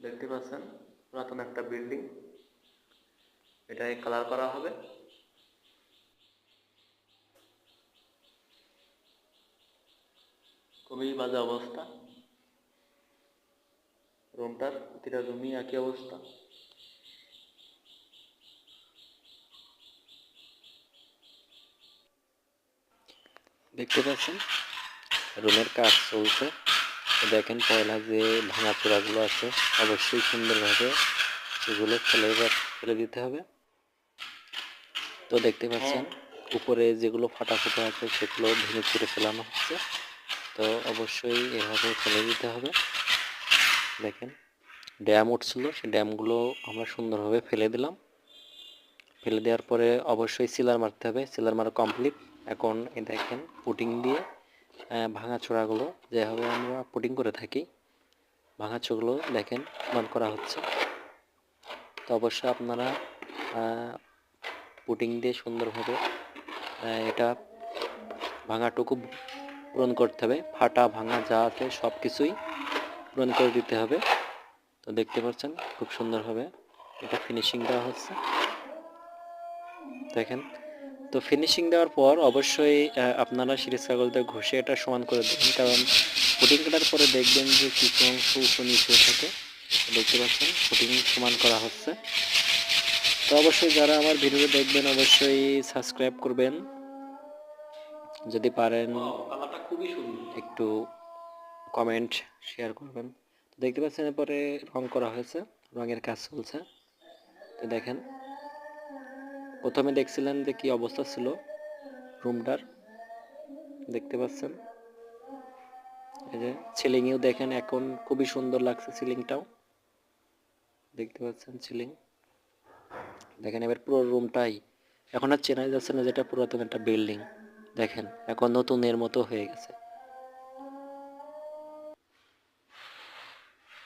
দেখতে পাচ্ছেন পুরাতন একটা বিল্ডিং, এটাকে কালার করা হবে। খুবই বাজে অবস্থা রুমটার, প্রতিটা রুমই একই অবস্থা। দেখতে পাচ্ছেন রুমের কাজ চলছে। দেখেন পয়লা যে ভাঙাচোরাগুলো আছে অবশ্যই সুন্দরভাবে সেগুলো ফেলে দিতে হবে। তো দেখতে পাচ্ছেন উপরে যেগুলো ফাটা ফুটা আছে সেগুলো ভেঙে চুরে ফেলানো হচ্ছে। তো অবশ্যই এভাবে ফেলে দিতে হবে। দেখেন ড্যাম উঠছিল, সেই ড্যামগুলো আমরা সুন্দরভাবে ফেলে দিলাম। ফেলে দেওয়ার পরে অবশ্যই সিলার মারতে হবে। সিলার মারা কমপ্লিট। এখন দেখেন পুটিং দিয়ে ভাঙাচোরাগুলো যেভাবে আমরা পুটিং করে থাকি ভাঙাচোরাগুলো দেখেন সমান করা হচ্ছে। তো অবশ্যই আপনারা পুটিং দিয়ে সুন্দরভাবে এটা ভাঙাটুকু পূরণ করতে হবে। ফাটা ভাঙা যা আছে সব কিছুই পূরণ করে দিতে হবে। তো দেখতে পাচ্ছেন খুব সুন্দরভাবে এটা ফিনিশিং দেওয়া হচ্ছে। দেখেন তো ফিনিশিং দেওয়ার পর অবশ্যই আপনারা সিরিজ কাগজ দিয়ে ঘষে এটা সমান করে দেবেন, কারণ পুটিং কাটার পরে দেখবেন যে কিছু অংশ উপর নিচে থাকে। দেখতে পাচ্ছেন পুটিং সমান করা হচ্ছে। তো অবশ্যই যারা আমার ভিডিও দেখবেন অবশ্যই সাবস্ক্রাইব করবেন, যদি পারেন একটু কমেন্ট শেয়ার করবেন। দেখতে পাচ্ছেন এরপরে রং করা হয়েছে, রঙের কাজ চলছে। তো দেখেন প্রথমে দেখছিলেন যে কি অবস্থা ছিল রুমটার, দেখতে পাচ্ছেন এই যে সিলিংও দেখেন এখন খুবই সুন্দর লাগছে। সিলিংটাও দেখতে পাচ্ছেন, সিলিং দেখেন এবার পুরো রুমটাই এখন আর চেনা যাচ্ছে না যেটা পুরাতন একটা বিল্ডিং। দেখেন এখন নতুনের মতো হয়ে গেছে।